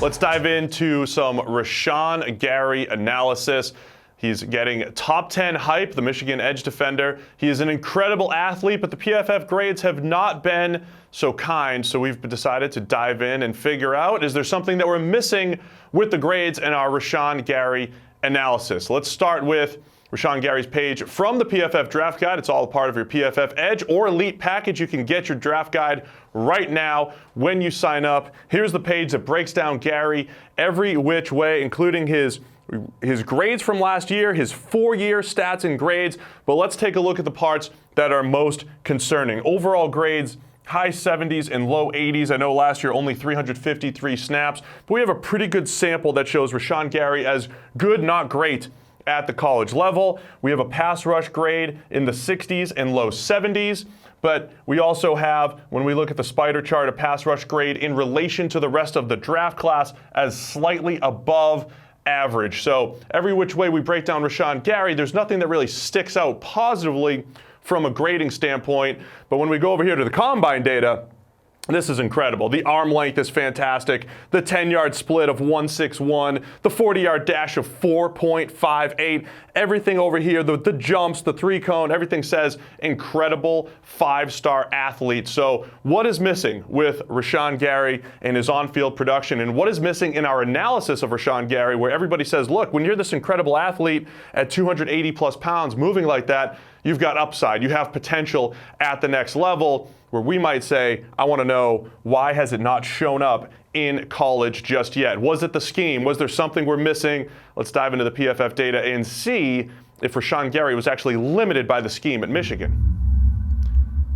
Let's dive into some Rashan Gary analysis. He's getting top 10 hype, the Michigan edge defender. He is an incredible athlete, but the PFF grades have not been so kind. So we've decided to dive in and figure out, is there something that we're missing with the grades in our Rashan Gary analysis? Let's start with Rashan Gary's page from the PFF draft guide. It's all a part of your PFF Edge or Elite package. You can get your draft guide right now when you sign up. Here's the page that breaks down Gary every which way, including his grades from last year, his 4-year stats and grades. But let's take a look at the parts that are most concerning. Overall grades, high 70s and low 80s. I know last year only 353 snaps, but we have a pretty good sample that shows Rashan Gary as good, not great, at the college level. We have a pass rush grade in the 60s and low 70s, but we also have, when we look at the spider chart, a pass rush grade in relation to the rest of the draft class as slightly above average. So every which way we break down Rashan Gary, there's nothing that really sticks out positively from a grading standpoint. But when we go over here to the combine data, this is incredible. The arm length is fantastic. The 10-yard split of 1.61, the 40-yard dash of 4.58. Everything over here, the jumps, the 3-cone, everything says incredible 5-star athlete. So what is missing with Rashan Gary and his on-field production? And what is missing in our analysis of Rashan Gary, where everybody says, look, when you're this incredible athlete at 280 plus pounds moving like that, you've got upside. You have potential at the next level, where we might say, I want to know, why has it not shown up in college just yet? Was it the scheme? Was there something we're missing? Let's dive into the PFF data and see if Rashan Gary was actually limited by the scheme at Michigan.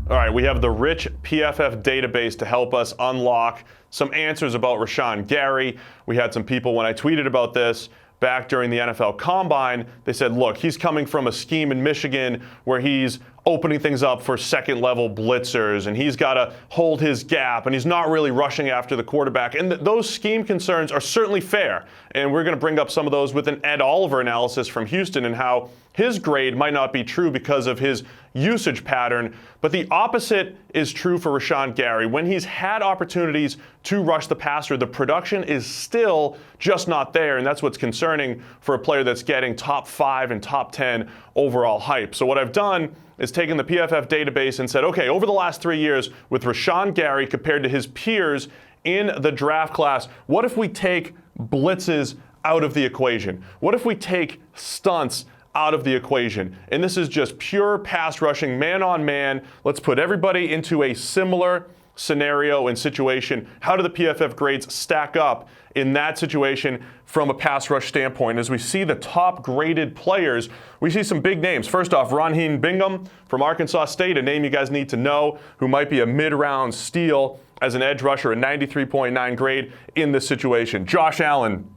All right, we have the rich PFF database to help us unlock some answers about Rashan Gary. We had some people, when I tweeted about this back during the NFL Combine, they said, look, he's coming from a scheme in Michigan where he's opening things up for second-level blitzers, and he's got to hold his gap, and he's not really rushing after the quarterback. And those scheme concerns are certainly fair, and we're going to bring up some of those with an Ed Oliver analysis from Houston and how his grade might not be true because of his usage pattern. But the opposite is true for Rashan Gary. When he's had opportunities to rush the passer, the production is still just not there, and that's what's concerning for a player that's getting top 5 and top 10 overall hype. So what I've done is taken the PFF database and said, okay, over the last 3 years with Rashan Gary compared to his peers in the draft class, what if we take blitzes out of the equation? What if we take stunts out of the equation? And this is just pure pass rushing, man on man. Let's put everybody into a similar scenario and situation. How do the PFF grades stack up in that situation from a pass rush standpoint? As we see the top graded players, we see some big names. First off, Ronheen Bingham from Arkansas State, a name you guys need to know, who might be a mid-round steal as an edge rusher, a 93.9 grade in this situation. Josh Allen,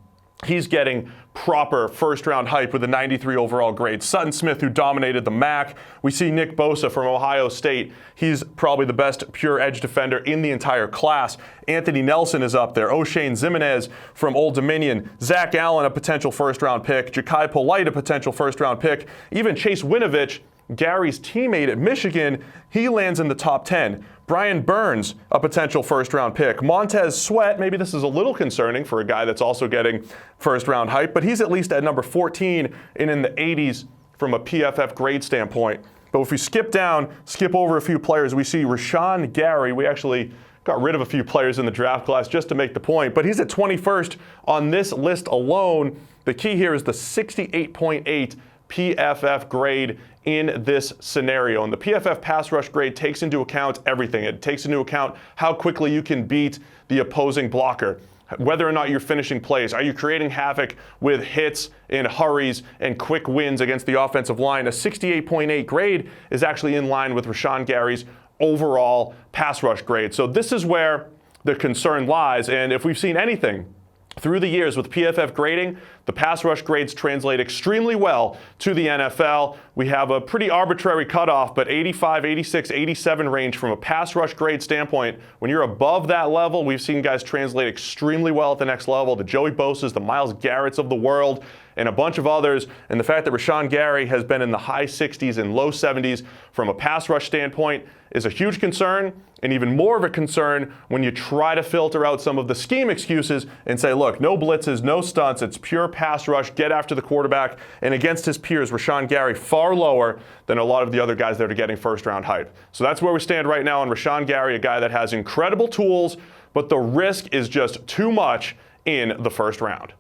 he's getting proper first-round hype with a 93 overall grade. Sutton Smith, who dominated the MAC. We see Nick Bosa from Ohio State. He's probably the best pure edge defender in the entire class. Anthony Nelson is up there. O'Shane Zimenez from Old Dominion. Zach Allen, a potential first-round pick. Ja'Kai Polite, a potential first-round pick. Even Chase Winovich, Gary's teammate at Michigan, he lands in the top 10. Brian Burns, a potential first-round pick. Montez Sweat, maybe this is a little concerning for a guy that's also getting first-round hype, but he's at least at number 14 and in the 80s from a PFF grade standpoint. But if we skip over a few players, we see Rashan Gary. We actually got rid of a few players in the draft class just to make the point, but he's at 21st on this list alone. The key here is the 68.8 PFF grade in this scenario. And the PFF pass rush grade takes into account everything. It takes into account how quickly you can beat the opposing blocker, whether or not you're finishing plays. Are you creating havoc with hits and hurries and quick wins against the offensive line? A 68.8 grade is actually in line with Rashan Gary's overall pass rush grade. So this is where the concern lies. And if we've seen anything through the years with PFF grading, the pass rush grades translate extremely well to the NFL. We have a pretty arbitrary cutoff, but 85, 86, 87 range from a pass rush grade standpoint. When you're above that level, we've seen guys translate extremely well at the next level. The Joey Bosa's, the Myles Garrett's of the world. and a bunch of others. And the fact that Rashan Gary has been in the high 60s and low 70s from a pass rush standpoint is a huge concern, and even more of a concern when you try to filter out some of the scheme excuses and say, look, no blitzes, no stunts, it's pure pass rush, get after the quarterback. And against his peers, Rashan Gary far lower than a lot of the other guys that are getting first-round hype. So that's where we stand right now on Rashan Gary, a guy that has incredible tools, but the risk is just too much in the first round.